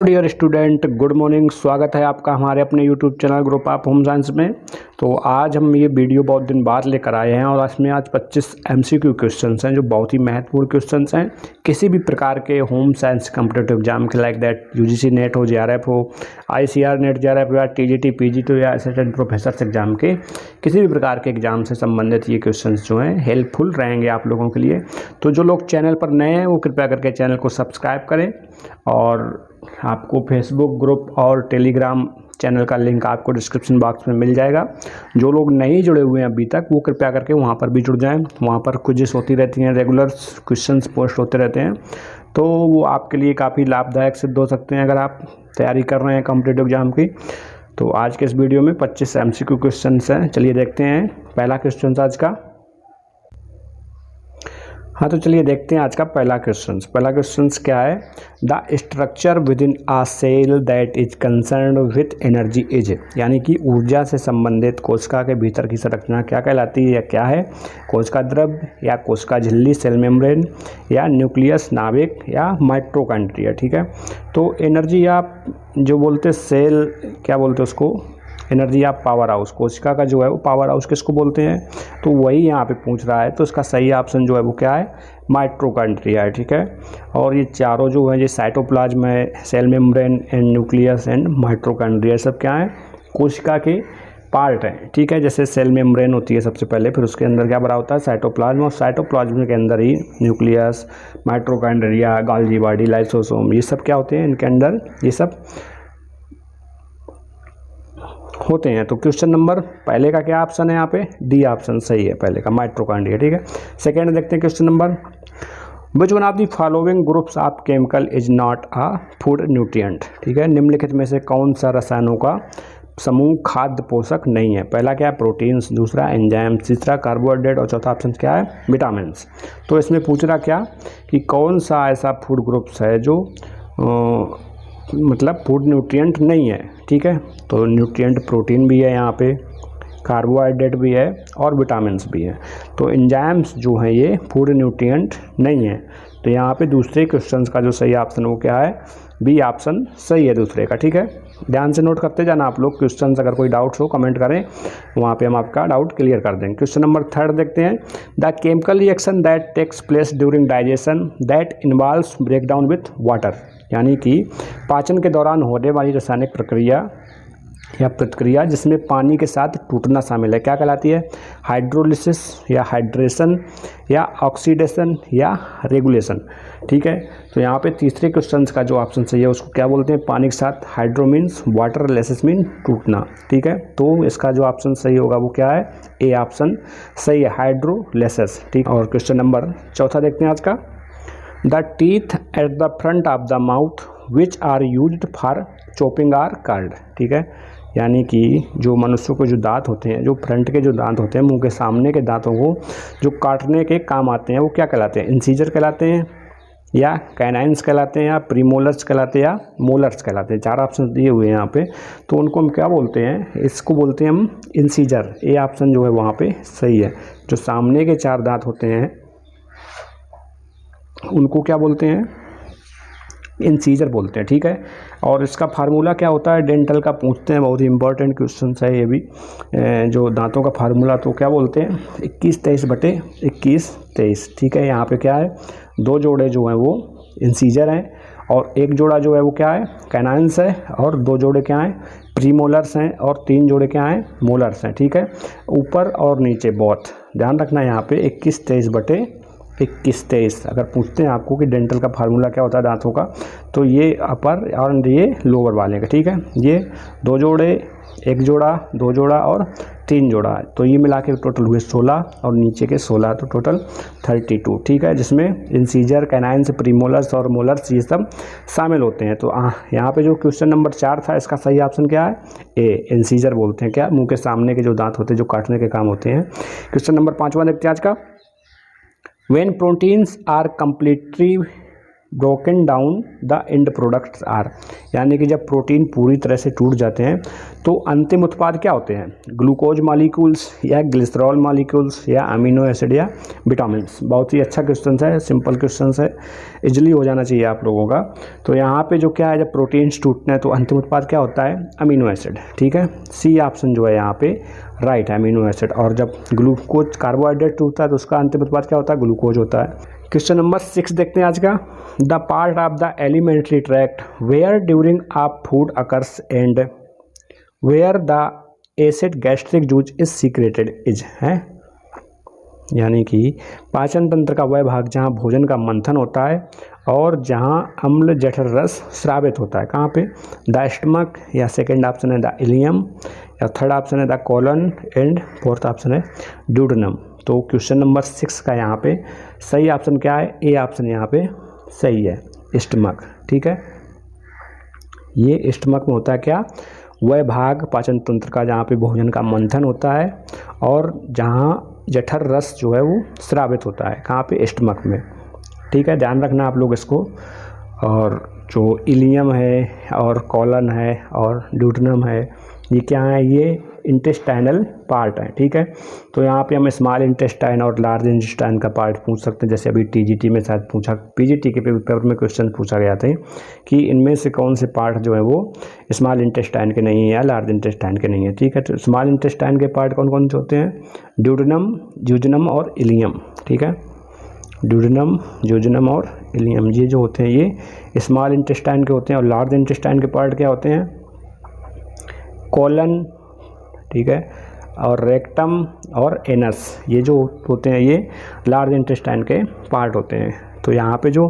Dear student, good morning. स्वागत है आपका हमारे अपने YouTube channel group of home science में। तो आज हम ये वीडियो बहुत दिन बाद लेकर आए हैं और इसमें आज 25 एमसीक्यू क्वेश्चंस हैं जो बहुत ही महत्वपूर्ण क्वेश्चंस हैं किसी भी प्रकार के होम साइंस कॉम्पिटिटिव एग्जाम के, लाइक दैट यूजीसी नेट हो, जेआरएफ हो, आईसीआर नेट जेआरएफ या टीजीटी पीजीटी या असिस्टेंट प्रोफेसर एग्जाम के किसी भी प्रकार के एग्जाम से संबंधित ये क्वेश्चंस जो हैं हेल्पफुल रहेंगे आप लोगों के लिए। तो जो लोग चैनल पर नए हैं वो कृपया करके चैनल को सब्सक्राइब करें और आपको फेसबुक ग्रुप और टेलीग्राम चैनल का लिंक आपको डिस्क्रिप्शन बॉक्स में मिल जाएगा। जो लोग नहीं जुड़े हुए हैं अभी तक वो कृपया करके वहाँ पर भी जुड़ जाएं। वहाँ पर क्विज़ेस होती रहती हैं, रेगुलर क्वेश्चंस पोस्ट होते रहते हैं, तो वो आपके लिए काफ़ी लाभदायक सिद्ध हो सकते हैं अगर आप तैयारी कर रहे हैं कॉम्पिटिटिव एग्जाम की। तो आज के इस वीडियो में 25 एमसीक्यू क्वेश्चंस हैं। चलिए देखते हैं पहला क्वेश्चन आज का। हाँ, तो चलिए देखते हैं आज का पहला क्वेश्चन। पहला क्वेश्चन क्या है? The structure within a cell that is concerned with energy is, यानी कि ऊर्जा से संबंधित कोशिका के भीतर की संरचना क्या कहलाती है या क्या है? कोशिका द्रव्य या कोशिका झिल्ली सेल मेम्ब्रेन या न्यूक्लियस नाभिक या माइटोकॉन्ड्रिया। ठीक है, तो एनर्जी आप जो बोलते सेल, क्या बोलते उसको, एनर्जी ऑफ पावर हाउस, कोशिका का जो है वो पावर हाउस किसको बोलते हैं? तो वही यहाँ पे पूछ रहा है। तो इसका सही ऑप्शन जो है वो क्या है? माइटोकॉन्ड्रिया है। ठीक है, और ये चारों जो है, ये साइटोप्लाज्म है, cell membrane and nucleus and mitochondria, सब क्या है? कोशिका के पार्ट हैं। ठीक है, जैसे सेल मेम्ब्रेन होती है सबसे पहले, फिर उसके अंदर क्या भरा होता है? साइटोप्लाज्म, और साइटोप्लाज्म के अंदर ही nucleus, mitochondria, Golgi body, lysosome, ये सब क्या होते हैं? इनके अंदर ये सब होते हैं। तो क्वेश्चन नंबर पहले का क्या ऑप्शन है यहाँ पे? डी ऑप्शन सही है, पहले का माइटोकॉन्ड्रिया। ठीक है, सेकेंड देखते हैं question number. Which one of the following groups of chemical is not a food nutrient. ठीक है, निम्नलिखित में से कौन सा रसायनों का समूह खाद्य पोषक नहीं है? पहला क्या है? प्रोटीन्स, दूसरा एंजाइम्स, तीसरा कार्बोहाइड्रेट और चौथा ऑप्शन क्या है? विटामिन। तो इसमें पूछ रहा क्या कि कौन सा ऐसा फूड ग्रुप्स है जो मतलब फूड न्यूट्रिएंट नहीं है। ठीक है, तो न्यूट्रिएंट प्रोटीन भी है यहाँ पे, कार्बोहाइड्रेट भी है और विटामिन्स भी हैं। तो एंजाइम्स जो हैं ये फूड न्यूट्रिएंट नहीं है। तो यहाँ पे दूसरे क्वेश्चन का जो सही ऑप्शन वो क्या है? बी ऑप्शन सही है दूसरे का। ठीक है, ध्यान से नोट करते जाना आप लोग क्वेश्चन। अगर कोई डाउट्स हो कमेंट करें, वहाँ पे हम आपका डाउट क्लियर कर देंगे। क्वेश्चन नंबर थर्ड देखते हैं। The chemical reaction that takes place during digestion that involves break down with water, यानी कि पाचन के दौरान होने वाली रासायनिक प्रक्रिया या प्रतिक्रिया जिसमें पानी के साथ टूटना शामिल है, क्या कहलाती है? हाइड्रोलिसिस या हाइड्रेशन या ऑक्सीडेशन या रेगुलेशन। ठीक है, तो यहाँ पे तीसरे क्वेश्चन का जो ऑप्शन सही है उसको क्या बोलते हैं? पानी के साथ hydro means water, laces mean टूटना। ठीक है, तो इसका जो ऑप्शन सही होगा वो क्या है? ए ऑप्शन सही है, हाइड्रोलेसिस। ठीक, और क्वेश्चन नंबर चौथा देखते हैं आज का। The teeth at the front of the mouth which are used for chopping are called. ठीक है, यानी कि जो मनुष्यों के जो दांत होते हैं, जो फ्रंट के जो दांत होते हैं, मुंह के सामने के दांतों को जो काटने के काम आते हैं वो क्या कहलाते हैं? इंसीजर कहलाते हैं या कैनाइन्स कहलाते हैं या प्रीमोलर्स कहलाते हैं या मोलर्स कहलाते हैं। चार ऑप्शन दिए हुए हैं यहाँ पे, तो उनको हम क्या बोलते हैं? इसको बोलते हैं हम इंसीजर। ए ऑप्शन जो है वहाँ पे सही है। जो सामने के चार दांत होते हैं उनको क्या बोलते हैं? इंसीजर बोलते हैं। ठीक है, और इसका फार्मूला क्या होता है? डेंटल का पूछते हैं, बहुत ही इंपॉर्टेंट क्वेश्चन है ये भी। जो दांतों का फार्मूला तो क्या बोलते हैं? 21-23/21-23। ठीक है, यहाँ पे क्या है? दो जोड़े जो हैं वो इंसीजर हैं और एक जोड़ा जो है वो क्या है? कैनाइन्स है, और दो जोड़े क्या हैं? प्रीमोलर्स हैं, और तीन जोड़े क्या हैं? मोलर्स हैं। ठीक है, ऊपर और नीचे बहुत ध्यान रखना है यहाँ पे। 21-23/21-23 अगर पूछते हैं आपको कि डेंटल का फार्मूला क्या होता है दांतों का, तो ये अपर और ये लोअर वाले का। ठीक है, ये दो जोड़े, एक जोड़ा, दो जोड़ा और तीन जोड़ा, तो ये मिला के टोटल हुए 16 और नीचे के 16, तो टोटल 32। ठीक है, जिसमें इंसीजर, कैनाइन्स, प्रीमोलर्स और मोलर्स ये सब शामिल होते हैं। तो यहाँ पे जो क्वेश्चन नंबर 4 था इसका सही ऑप्शन क्या है? ए, इंसीजर बोलते हैं। क्या? मुंह के सामने के जो दांत होते हैं जो काटने के काम होते हैं। क्वेश्चन नंबर 5वां देखते हैं आज का। When proteins are completely broken down the end products are, यानी कि जब प्रोटीन पूरी तरह से टूट जाते हैं तो अंतिम उत्पाद क्या होते हैं, ग्लूकोज मॉलिक्यूल्स या ग्लिसरॉल मॉलिक्यूल्स या अमीनो एसिड या विटामिन्स। बहुत ही अच्छा क्वेश्चन है, सिंपल क्वेश्चन है, इजली हो जाना चाहिए आप लोगों का। तो यहाँ पे जो क्या है, जब प्रोटीन्स टूटते हैं तो अंतिम उत्पाद क्या होता है, अमीनो एसिड। ठीक है, सी ऑप्शन जो है यहाँ पे राइट है, अमीनो एसिड। और जब ग्लूकोज कार्बोहाइड्रेट टूटता है तो उसका अंतिम उत्पाद क्या होता है, ग्लूकोज होता है। क्वेश्चन नंबर 6 देखते हैं आज का। The part of the alimentary tract where during a food occurs and where the acid gastric juice is secreted is है, यानी कि पाचन तंत्र का वह भाग जहाँ भोजन का मंथन होता है और जहाँ अम्ल जठर रस स्रावित होता है, कहाँ पे, द स्टमक, या सेकेंड ऑप्शन है द इलियम, या थर्ड ऑप्शन है the colon, and fourth option है ड्यूडेनम। तो क्वेश्चन नंबर 6 का यहाँ पे सही ऑप्शन क्या है, ए ऑप्शन यहाँ पे सही है, स्टमक। ठीक है, ये स्टमक में होता है क्या, वह भाग पाचन तंत्र का जहाँ पे भोजन का मंथन होता है और जहाँ जठर रस जो है वो स्रावित होता है, कहाँ पे, स्टमक में। ठीक है, ध्यान रखना आप लोग इसको। और जो इलियम है और कॉलन है और ड्यूडेनम है, ये क्या है, ये इंटेस्टाइनल पार्ट है। ठीक है, तो यहाँ पे हम स्मॉल इंटेस्टाइन और लार्ज इंटेस्टाइन का पार्ट पूछ सकते हैं, जैसे अभी टीजीटी में शायद पूछा, पीजीटी के पेपर में क्वेश्चन पूछा गया था कि इनमें से कौन से पार्ट जो है वो स्मॉल इंटेस्टाइन के नहीं है या लार्ज इंटेस्टाइन के नहीं है। ठीक है, तो स्मॉल इंटेस्टाइन के पार्ट कौन कौन से होते हैं, ड्यूडेनम, जूजनम और इलियम। ठीक है, ड्यूडेनम, जूजनम और इलियम, ये जो होते हैं ये स्मॉल इंटेस्टाइन के होते हैं। और लार्ज इंटेस्टाइन के पार्ट क्या होते हैं, कोलन, ठीक है, और रेक्टम और एनस, ये जो होते हैं ये लार्ज इंटेस्टाइन के पार्ट होते हैं। तो यहाँ पे जो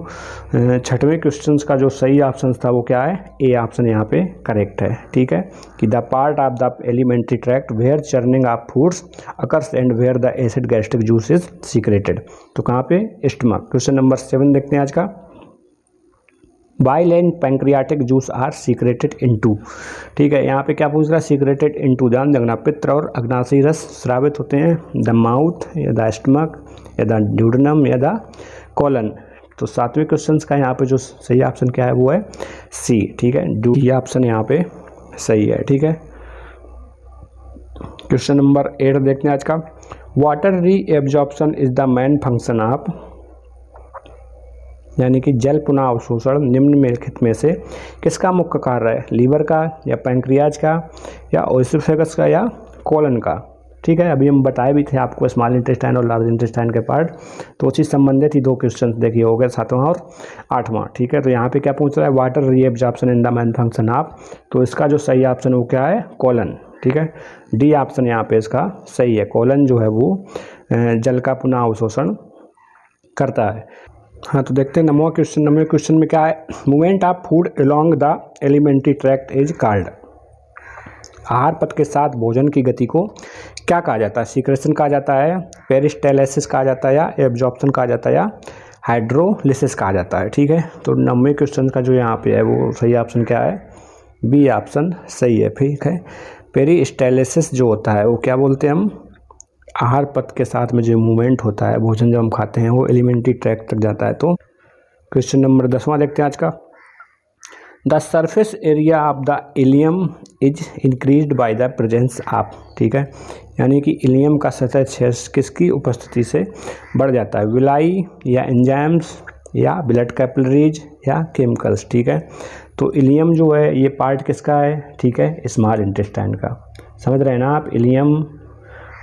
छठवें क्वेश्चन का जो सही ऑप्शन था वो क्या है, ए ऑप्शन यहाँ पे करेक्ट है। ठीक है, कि the part of the alimentary tract where churning of foods occurs and where the acid gastric juice is secreted, तो कहाँ पे, स्टमक। क्वेश्चन नंबर 7 देखते हैं आज का। Bile and pancreatic juice are secreted into, ठीक है, यहाँ पे क्या पूछ रहा है, सीक्रेटेड इनटू, ध्यान देना, पित्त और अग्नाशयी रस स्रावित होते हैं द माउथ या द स्टमक या द ड्यूडेनम या द कोलन। तो 7वें क्वेश्चन का यहाँ पे जो सही ऑप्शन क्या है वो है सी। ठीक है, डी ऑप्शन यहाँ पे सही है। ठीक है, क्वेश्चन नंबर 8 देखते हैं आज का। वाटर री absorption is the main function of, यानी कि जल पुनः अवशोषण निम्नलिखित में से किसका मुख्य कार्य है, लीवर का या पैंक्रियाज का या ओएसोफेगस का या कोलन का। ठीक है, अभी हम बताए भी थे आपको स्मॉल इंटेस्टाइन और लार्ज इंटेस्टाइन के पार्ट, तो उसी संबंधित ही 2 क्वेश्चन देखिए हो गए, 7वां और 8वां। ठीक है, तो यहाँ पे क्या पूछ रहा है, वाटर री absorption in the main function of, तो इसका जो सही ऑप्शन वो क्या है, कोलन। ठीक है, डी ऑप्शन यहाँ पे इसका सही है, कोलन जो है वो जल का पुनः अवशोषण करता है। हाँ, तो देखते हैं 9वां क्वेश्चन में क्या है, movement of food along the alimentary tract is called, आहार पथ के साथ भोजन की गति को क्या कहा जाता है, सीक्रेशन कहा जाता है, पेरिस्टालसिस कहा जाता है या एब्जॉर्प्शन कहा जाता है या हाइड्रोलिसिस कहा जाता है। ठीक है, तो 9वें क्वेश्चन का जो यहाँ पे है वो सही ऑप्शन क्या है, बी ऑप्शन सही है। ठीक है, पेरिस्टालसिस जो होता है वो क्या बोलते हैं हम, आहार पथ के साथ में जो मूवमेंट होता है, भोजन जब हम खाते हैं वो एलिमेंट्री ट्रैक्ट तक जाता है। तो क्वेश्चन नंबर 10वां देखते हैं आज का। The surface area of the ilium is increased by the presence of, ठीक है, यानी कि इलियम का सतह क्षेत्र किसकी उपस्थिति से बढ़ जाता है, विलाई या एंजाइम्स या ब्लड कैपिलरीज या केमिकल्स। ठीक है, तो इलियम जो है ये पार्ट किसका है, ठीक है, स्मॉल इंटेस्टाइन का। समझ रहे हैं ना आप, इलियम,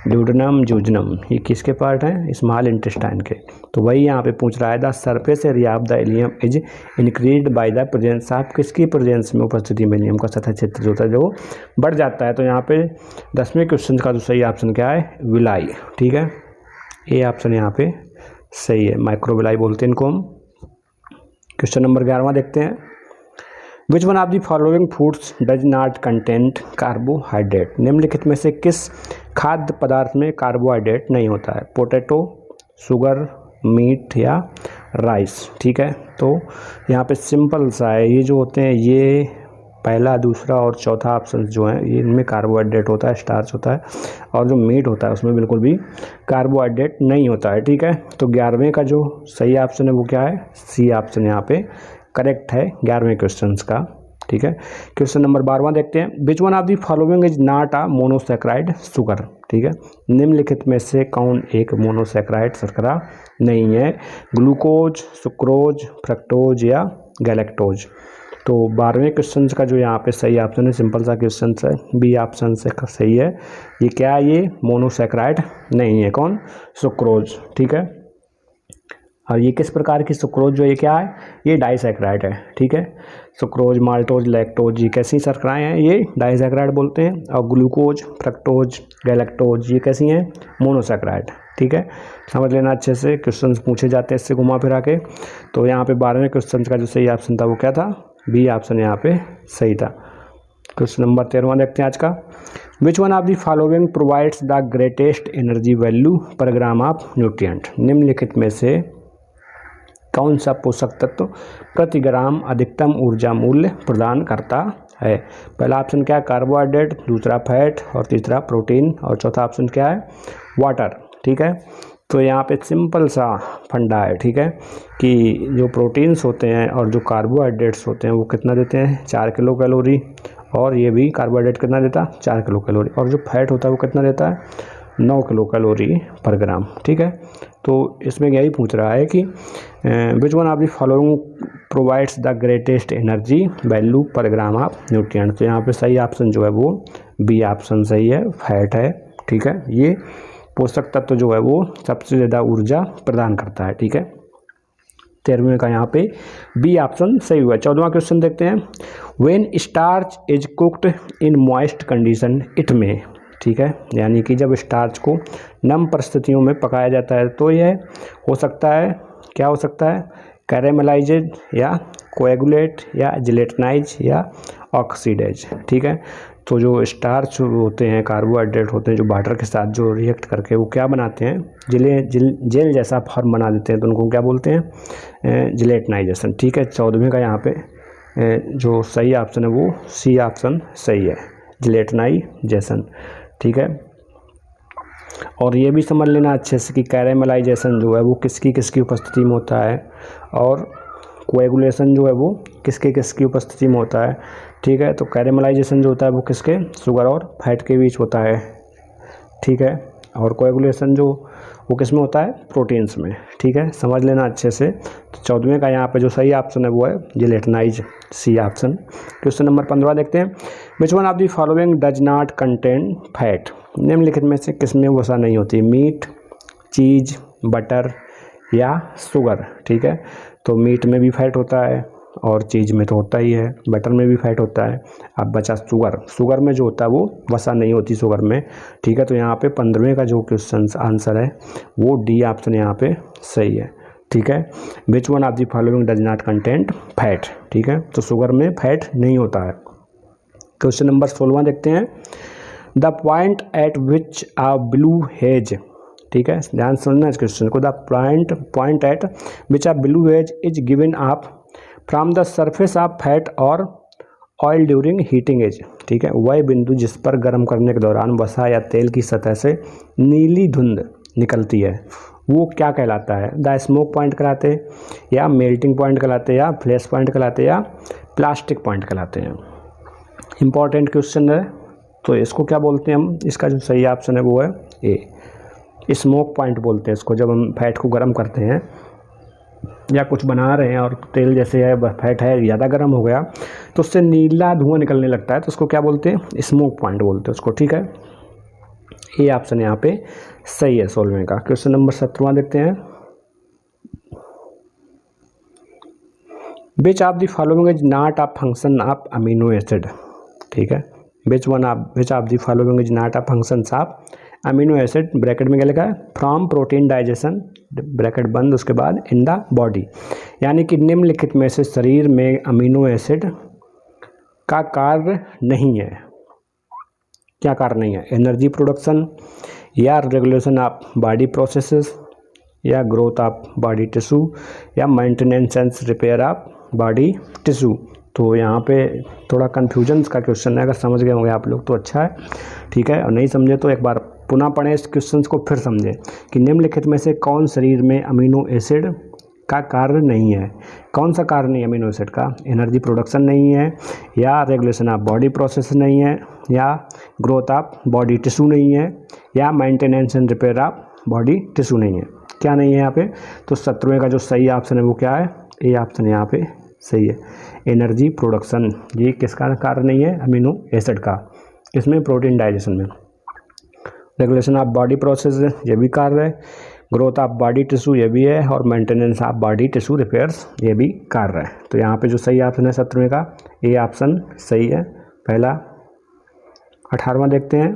ड्यूडेनम, जूजनम, ये किसके पार्ट हैं, स्मॉल इंटेस्टाइन के। तो वही यहाँ पे पूछ रहा है, the surface area of the ilium is increased by the presence of, किसकी प्रेजेंस में, उपस्थिति में इलियम का सतह क्षेत्र जो होता है जो बढ़ जाता है। तो यहाँ पे 10वें क्वेश्चन का जो सही ऑप्शन क्या है, विलाई। ठीक है, ए ऑप्शन यहाँ पे सही है, माइक्रोविलाई बोलते हैं इनको हम। क्वेश्चन नंबर 11वां देखते हैं। Which one of the following foods does not content carbohydrate, निम्नलिखित में से किस खाद्य पदार्थ में कार्बोहाइड्रेट नहीं होता है, पोटैटो, शुगर, मीट या राइस। ठीक है, तो यहाँ पे सिंपल सा है, ये जो होते हैं ये पहला, दूसरा और चौथा ऑप्शन जो है ये इनमें कार्बोहाइड्रेट होता है, स्टार्च होता है, और जो मीट होता है उसमें बिल्कुल भी कार्बोहाइड्रेट नहीं होता है। ठीक है, तो 11वें का जो सही ऑप्शन है वो क्या है, सी ऑप्शन यहाँ पे करेक्ट है 11वें क्वेश्चन का। ठीक है, क्वेश्चन नंबर 12वां देखते हैं। Which one of the following is not a monosaccharide sugar. ठीक है, निम्नलिखित में से कौन एक मोनोसैकेराइड शर्करा नहीं है, ग्लूकोज, सुक्रोज, फ्रक्टोज या गैलेक्टोज। तो 12वें क्वेश्चन का जो यहाँ पे सही ऑप्शन है, सिंपल सा क्वेश्चन है, बी ऑप्शन से सही है। ये क्या है, ये मोनोसैकेराइड नहीं है। कौन, सुक्रोज। ठीक है, और ये किस प्रकार की सुक्रोज जो ये क्या है, ये डाइसैकेराइड है। ठीक है, सुक्रोज, माल्टोज, लैक्टोज ये कैसी शर्कराएँ हैं, ये डाइसैकेराइड बोलते हैं। और ग्लूकोज, फ्रक्टोज, गैलेक्टोज ये कैसी हैं, मोनोसैकेराइड। ठीक है, समझ लेना अच्छे से, क्वेश्चन पूछे जाते हैं इससे घुमा फिरा के। तो यहाँ पे 12वें क्वेश्चन का जो सही ऑप्शन था वो क्या था, बी ऑप्शन यहाँ पे सही था। क्वेश्चन नंबर 13वां देखते हैं आज का। विच one of the following provides the greatest energy value पर ग्राम ऑफ न्यूट्रिएंट। निम्नलिखित में से कौन सा पोषक तत्व प्रति ग्राम अधिकतम ऊर्जा मूल्य प्रदान करता है। पहला ऑप्शन क्या है, कार्बोहाइड्रेट, दूसरा फैट और तीसरा प्रोटीन, और चौथा ऑप्शन क्या है, वाटर। ठीक है, तो यहाँ पे सिंपल सा फंडा है। ठीक है, कि जो प्रोटीन्स होते हैं और जो कार्बोहाइड्रेट्स होते हैं वो कितना देते हैं, 4 किलो कैलोरी, और ये भी कार्बोहाइड्रेट कितना देता है, 4 किलो कैलोरी, और जो फैट होता है वो कितना देता है, 9 किलो कैलोरी पर ग्राम। ठीक है, तो इसमें यही पूछ रहा है कि विच one of the following provides the greatest energy value पर ग्राम ऑफ न्यूट्रिएंट। तो यहाँ पे सही ऑप्शन जो है वो बी ऑप्शन सही है, फैट है। ठीक है, ये पोषक तत्व जो है वो सबसे ज़्यादा ऊर्जा प्रदान करता है। ठीक है, 13वें का यहाँ पे बी ऑप्शन सही हुआ। 14वां क्वेश्चन देखते हैं। When starch is cooked in moist condition it में। ठीक है, यानी कि जब स्टार्च को नम परिस्थितियों में पकाया जाता है तो यह हो सकता है, क्या हो सकता है, कैरेमलाइजेड या कोएगुलेट या जिलेटनाइज या ऑक्सीडाइज। ठीक है, तो जो स्टार्च होते हैं, कार्बोहाइड्रेट होते हैं, जो वाटर के साथ जो रिएक्ट करके वो क्या बनाते हैं, जेल जैसा फॉर्म बना देते हैं, तो उनको क्या बोलते हैं, जिलेटनाइजेशन। ठीक है, 14वें का यहाँ पे जो सही ऑप्शन है वो सी ऑप्शन सही है, जिलेटनाइजेशन। ठीक है, और ये भी समझ लेना अच्छे से कि कैरेमलाइजेशन जो है वो किसकी किसकी उपस्थिति में होता है, और कोएगुलेशन जो है वो किसके किसकी उपस्थिति में होता है। ठीक है, तो कैरेमलाइजेशन जो होता है वो किसके, शुगर और फैट के बीच होता है। ठीक है, और कोएगुलेशन जो वो किस में होता है, प्रोटीन्स में। ठीक है, समझ लेना अच्छे से। तो 14वें का यहाँ पे जो सही ऑप्शन है वो है जिलेटनाइज, सी ऑप्शन। क्वेश्चन नंबर 15 देखते हैं। Which one of the following does not contain fat. निम्नलिखित में से किसमें वसा नहीं होती, मीट, चीज़, बटर या शुगर। ठीक है, तो मीट में भी फैट होता है और चीज़ में तो होता ही है, बटर में भी फैट होता है। अब बचा शुगर में जो होता है वो वसा नहीं होती शुगर में। ठीक है, तो यहाँ पे 15वें का जो क्वेश्चन आंसर है वो डी ऑप्शन यहाँ पे सही है। ठीक है, विच one of the following does not contain fat. ठीक है, तो शुगर में फैट नहीं होता है। क्वेश्चन नंबर 16 देखते हैं। The point at which a blue haze. ठीक है, ध्यान सुनना इस क्वेश्चन को। The point at which a blue haze is given up from the surface of fat और ऑयल ड्यूरिंग हीटिंग एज। ठीक है, वह बिंदु जिस पर गर्म करने के दौरान वसा या तेल की सतह से नीली धुंध निकलती है वो क्या कहलाता है। द स्मोक पॉइंट कहलाते हैं, या मेल्टिंग पॉइंट कहलाते हैं, या फ्लैश पॉइंट कहलाते हैं, या प्लास्टिक पॉइंट कहलाते हैं। इंपॉर्टेंट क्वेश्चन है, तो इसको क्या बोलते हैं हम, इसका जो सही ऑप्शन है वो है ए, स्मोक पॉइंट बोलते हैं इसको। जब हम फैट को गर्म करते हैं या कुछ बना रहे हैं और तेल जैसे है, फैट है ज़्यादा गर्म हो गया तो उससे नीला धुआं निकलने लगता है, तो उसको क्या बोलते हैं, स्मोक पॉइंट बोलते हैं उसको। ठीक है, ये ऑप्शन यहाँ पे सही है 16वें का। क्वेश्चन नंबर 17 देखते हैं। Which of the following is not a function of amino acid. ठीक है, which of the following is not a function of amino acid, bracket में क्या लिखा है, फ्रॉम प्रोटीन डाइजेशन, ब्रैकेट बंद, उसके बाद इन द बॉडी। यानी कि निम्नलिखित में से शरीर में अमीनो एसिड का कार्य नहीं है। क्या कार्य नहीं है, एनर्जी प्रोडक्शन, या रेगुलेशन ऑफ बॉडी प्रोसेसेस, या ग्रोथ ऑफ बॉडी टिश्यू, या maintenance and repair of body tissue, तो यहाँ पे थोड़ा कन्फ्यूजन का क्वेश्चन है, अगर समझ गए होंगे आप लोग तो अच्छा है, ठीक है। और नहीं समझे तो एक बार पुनः पढ़ें इस क्वेश्चन को, फिर समझें कि निम्नलिखित में से कौन शरीर में अमीनो एसिड का कार्य नहीं है। कौन सा कार्य नहीं है अमीनो एसिड का? एनर्जी प्रोडक्शन नहीं है, या रेगुलेशन ऑफ बॉडी प्रोसेस नहीं है, या ग्रोथ ऑफ बॉडी टिश्यू नहीं है, या maintenance and repair of body tissue नहीं है। क्या नहीं है यहाँ पे? तो 17वें का जो सही ऑप्शन है वो क्या है? ए ऑप्शन यहाँ पे सही है। एनर्जी प्रोडक्शन ये किसका कार्य नहीं है? अमीनो एसिड का। इसमें प्रोटीन डाइजेशन में। रेगुलेशन ऑफ बॉडी प्रोसेस ये भी कार्य है, ग्रोथ ऑफ बॉडी टिश्यू ये भी है, और maintenance of body tissue repairs ये भी कार्य है। तो यहाँ पे जो सही ऑप्शन है 17वें का ए ऑप्शन सही है पहला। 18वां देखते हैं,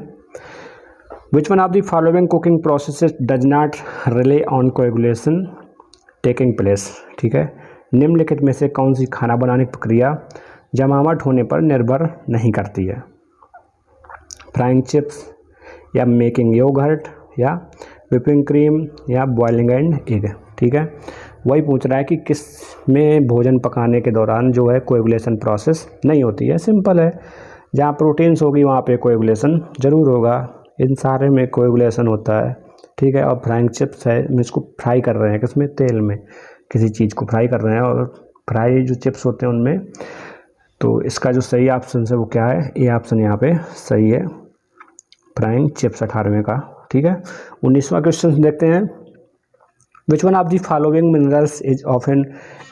which one of the following cooking processes does not relay on coagulation taking place. ठीक है, निम्नलिखित में से कौन सी खाना बनाने की प्रक्रिया जमावट होने पर निर्भर नहीं करती है? फ्राइंग चिप्स, या मेकिंग योगर्ट, या व्हिपिंग क्रीम, या बॉइलिंग एंड एग। ठीक है, वही पूछ रहा है कि किस में भोजन पकाने के दौरान जो है कोएगुलेशन प्रोसेस नहीं होती है। सिंपल है, जहाँ प्रोटीन्स होगी वहाँ पे कोएगुलेशन ज़रूर होगा, इन सारे में कोएगुलेशन होता है। ठीक है, और फ्राइंग चिप्स है, हम इसको फ्राई कर रहे हैं किसमें? तेल में, किसी चीज़ को फ्राई कर रहे हैं, और फ्राई जो चिप्स होते हैं उनमें। तो इसका जो सही ऑप्शन है वो क्या है? ए ऑप्शन यहाँ पे सही है, फ्राइंग चिप्स 18वें का। ठीक है, 19वां क्वेश्चन देखते हैं, which one of the following minerals is often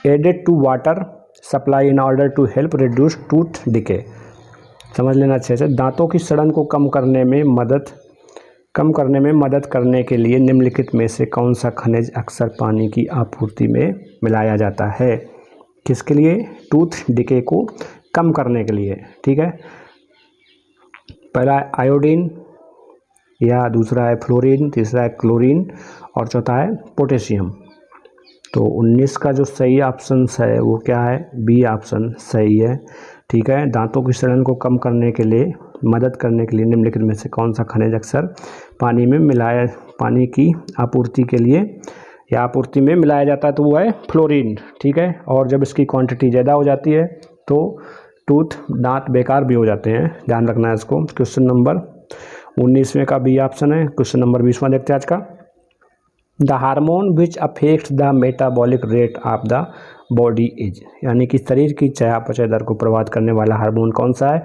added to water supply in order to help reduce tooth decay. समझ लेना अच्छे से। दांतों की सड़न को कम करने में मदद करने के लिए निम्नलिखित में से कौन सा खनिज अक्सर पानी की आपूर्ति में मिलाया जाता है? किसके लिए? टूथ डिके को कम करने के लिए। ठीक है, पहला है आयोडीन, या दूसरा है फ्लोरीन, तीसरा है क्लोरीन, और चौथा है पोटेशियम। तो 19 का जो सही ऑप्शन है वो क्या है? बी ऑप्शन सही है। ठीक है, दांतों की सड़न को कम करने के लिए मदद करने के लिए निम्नलिखित में से कौन सा खनिज अक्सर पानी की आपूर्ति के लिए या आपूर्ति में मिलाया जाता है? तो वो है फ्लोरीन। ठीक है, और जब इसकी क्वांटिटी ज़्यादा हो जाती है तो दांत बेकार भी हो जाते हैं, ध्यान रखना है इसको। क्वेश्चन नंबर 19वें का बी ऑप्शन है। क्वेश्चन नंबर 20वां देखते हैं आज का, the hormone which affects the metabolic rate of the body is, यानी कि शरीर की चयापचय दर को प्रभावित करने वाला हार्मोन कौन सा है?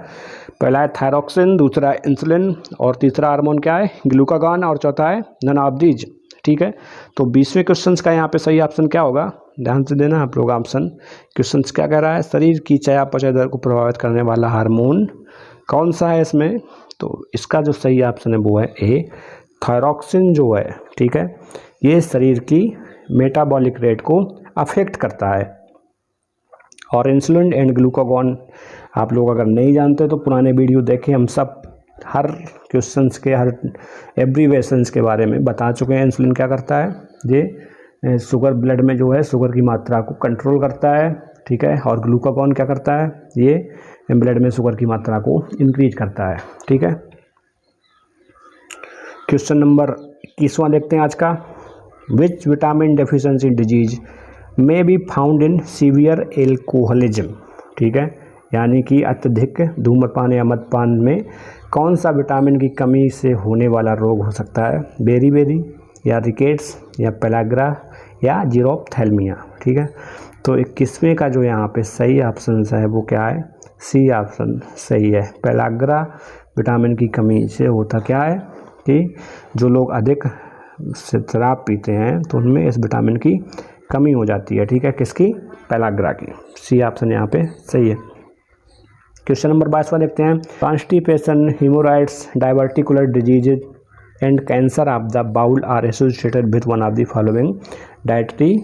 पहला है थायरॉक्सिन, दूसरा है इंसुलिन, और तीसरा हार्मोन क्या है? ग्लूकागॉन, और चौथा है नन ऑफ दीज। ठीक है, तो 20वें क्वेश्चन का यहाँ पे सही ऑप्शन क्या होगा? ध्यान से देना आप लोग ऑप्शन। क्वेश्चन क्या कह रहा है? शरीर की चयापचय दर को प्रभावित करने वाला हार्मोन कौन सा है इसमें? तो इसका जो सही ऑप्शन है वो है ए, थायरॉक्सिन जो है। ठीक है, ये शरीर की मेटाबॉलिक रेट को अफेक्ट करता है। और इंसुलिन एंड ग्लूकागॉन आप लोग अगर नहीं जानते तो पुराने वीडियो देखें, हम सब हर क्वेश्चंस के हर एब्रीवेशंस के बारे में बता चुके हैं। इंसुलिन क्या करता है? ये शुगर ब्लड में जो है शुगर की मात्रा को कंट्रोल करता है। ठीक है, और ग्लूकागॉन क्या करता है? ये ब्लड में शुगर की मात्रा को इंक्रीज करता है। ठीक है, क्वेश्चन नंबर 21वां देखते हैं आज का, विच विटामिन डेफिशिएंसी डिजीज में be found in severe alcoholism. ठीक है, यानी कि अत्यधिक धूम्रपान या मदपान में कौन सा विटामिन की कमी से होने वाला रोग हो सकता है? बेरी, या रिकेट्स, या पेलाग्रा, या जीरोप्थेल्मिया। ठीक है, तो 21वें का जो यहाँ पे सही ऑप्शन है वो क्या है? सी ऑप्शन सही है। पेलाग्रा विटामिन की कमी से होता क्या है कि जो लोग अधिक शराब पीते हैं तो उनमें इस विटामिन की कमी हो जाती है। ठीक है, किसकी? पेलाग्रा की। सी ऑप्शन यहाँ पे सही है। क्वेश्चन नंबर 22वां देखते हैं, constipation, haemorrhoids, diverticular diseases and cancer of the bowel are associated with one of the following dietary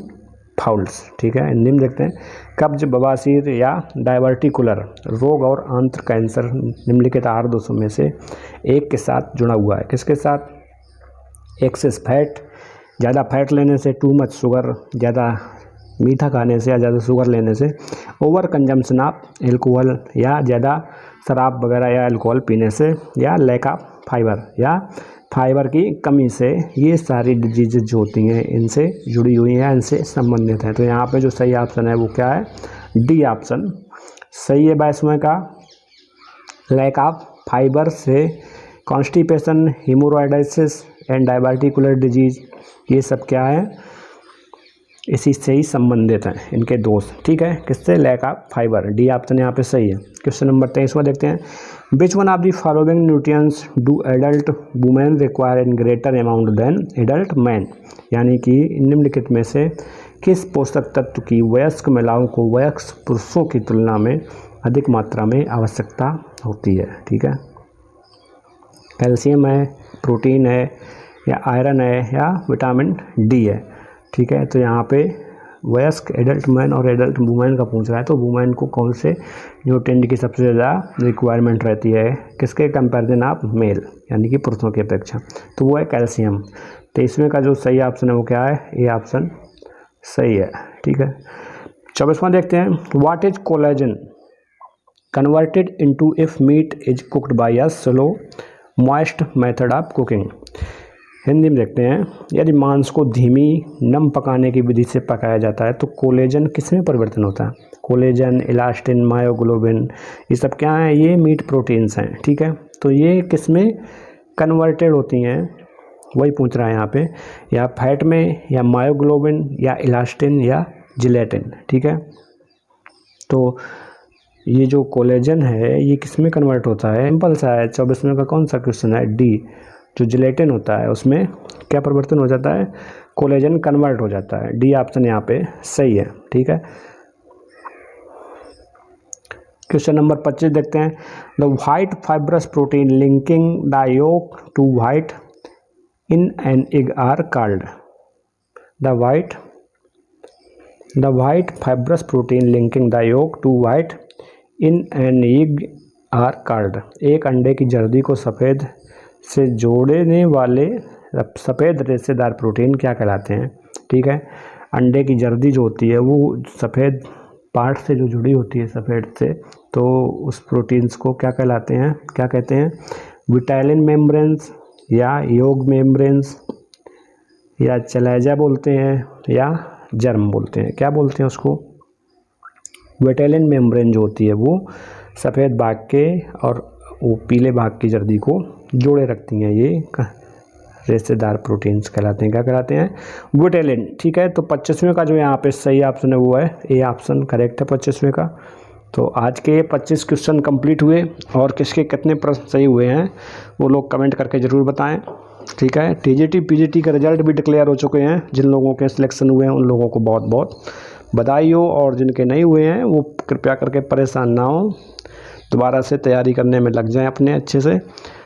faults. ठीक है, हिंदी में देखते हैं, कब्ज, बवासीर, या डायवर्टिकुलर रोग और आंत्र कैंसर निम्नलिखित आहार दोषों में से एक के साथ जुड़ा हुआ है। किसके साथ? एक्सेस फैट, ज़्यादा फैट लेने से, टू मच शुगर, ज़्यादा मीठा खाने से या ज़्यादा शुगर लेने से, ओवर कंजम्पशन ऑफ एल्कोहल, या ज़्यादा शराब वगैरह या अल्कोहल पीने से, या लैक ऑफ फाइबर, या फाइबर की कमी से। ये सारी डिजीज़ जो होती हैं इनसे जुड़ी हुई हैं, इनसे संबंधित हैं। तो यहाँ पे जो सही ऑप्शन है वो क्या है? डी ऑप्शन सही है 22वें का। लैक ऑफ फाइबर से कॉन्स्टिपेशन, हीमोरोइडाइसिस एंड डायबिटिकुलर डिजीज, ये सब क्या है, इसी से ही संबंधित हैं इनके दोष। ठीक है, किससे? Lack of fibre. D option यहाँ पे सही है। क्वेश्चन नंबर 23वां देखते हैं। Which one of the following nutrients do adult women require in greater amount than adult man, यानी कि निम्नलिखित में से किस पोषक तत्व की वयस्क महिलाओं को वयस्क पुरुषों की तुलना में अधिक मात्रा में आवश्यकता होती है? ठीक है, कैल्शियम है, प्रोटीन है, या आयरन है, या विटामिन डी है। ठीक है, तो यहाँ पे वयस्क एडल्ट मैन और एडल्ट वुमेन का पूछ रहा है, तो वुमेन को कौन से न्यूट्रिएंट की सबसे ज़्यादा रिक्वायरमेंट रहती है, किसके कंपैरिजन ऑफ मेल, यानी कि पुरुषों की अपेक्षा, तो वो है कैल्शियम। तो इसमें का जो सही ऑप्शन है वो क्या है? ए ऑप्शन सही है। ठीक है, 24वां देखते हैं। What is collagen converted into if meat is cooked by a slow moist method of cooking. Hindi में देखते हैं। यदि मांस को धीमी नम पकाने की विधि से पकाया जाता है तो कोलेजन किस में परिवर्तन होता है? कोलेजन, इलास्टिन, मायोग्लोबिन, ये सब क्या है? ये मीट प्रोटीन्स हैं। ठीक है, तो ये किस में कन्वर्टेड होती हैं, वही पूछ रहा है यहाँ पे, या फैट में, या मायोग्लोबिन, या इलास्टिन, या जिलेटिन। ठीक है, तो ये जो कोलेजन है ये किस में कन्वर्ट होता है? सिंपल सा है, 24वें का कौन सा क्वेश्चन है? डी। जो जिलेटिन होता है उसमें क्या परिवर्तन हो जाता है? कोलेजन कन्वर्ट हो जाता है। डी ऑप्शन यहाँ पे सही है। ठीक है, क्वेश्चन नंबर 25 देखते हैं। The white fibrous protein linking the yolk to white in an egg are called. The white fibrous protein linking the yolk to white in an egg are called. एक अंडे की जर्दी को सफ़ेद से जोड़ने वाले सफ़ेद रेशेदार प्रोटीन क्या कहलाते हैं? ठीक है, अंडे की जर्दी जो होती है वो सफ़ेद पार्ट से जो जुड़ी होती है सफ़ेद से, तो उस प्रोटीन्स को क्या कहलाते हैं, क्या कहते हैं? विटाइलिन मेम्ब्रेन्स, या योग मेम्ब्रेन्स, या चलेजा बोलते हैं, या जर्म बोलते हैं। क्या बोलते हैं उसको? विटाइलिन मेम्ब्रेन जो होती है वो सफ़ेद भाग के और वो पीले भाग की जर्दी को जोड़े रखती हैं, ये रेशेदार प्रोटीन्स कहलाते हैं। क्या कहलाते हैं? विटाइलिन। ठीक है, तो 25वें का जो यहाँ पे सही ऑप्शन है वो है ए ऑप्शन करेक्ट है 25वें का। तो आज के 25 क्वेश्चन कंप्लीट हुए, और किसके कितने प्रश्न सही हुए हैं वो लोग कमेंट करके ज़रूर बताएं। ठीक है, टीजीटी पीजीटी के रिजल्ट भी डिक्लेयर हो चुके हैं। जिन लोगों के सिलेक्शन हुए हैं उन लोगों को बहुत बहुत बधाई हो, और जिनके नहीं हुए हैं वो कृपया करके परेशान ना हो, दोबारा से तैयारी करने में लग जाएं अपने अच्छे से।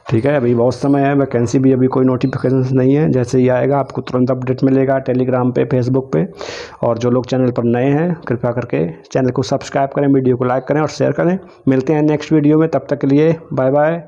ठीक है, अभी बहुत समय है, वैकेंसी भी अभी कोई नोटिफिकेशन नहीं है, जैसे ही आएगा आपको तुरंत अपडेट मिलेगा टेलीग्राम पे, फेसबुक पे। और जो लोग चैनल पर नए हैं कृपया करके चैनल को सब्सक्राइब करें, वीडियो को लाइक करें और शेयर करें। मिलते हैं नेक्स्ट वीडियो में, तब तक के लिए बाय बाय।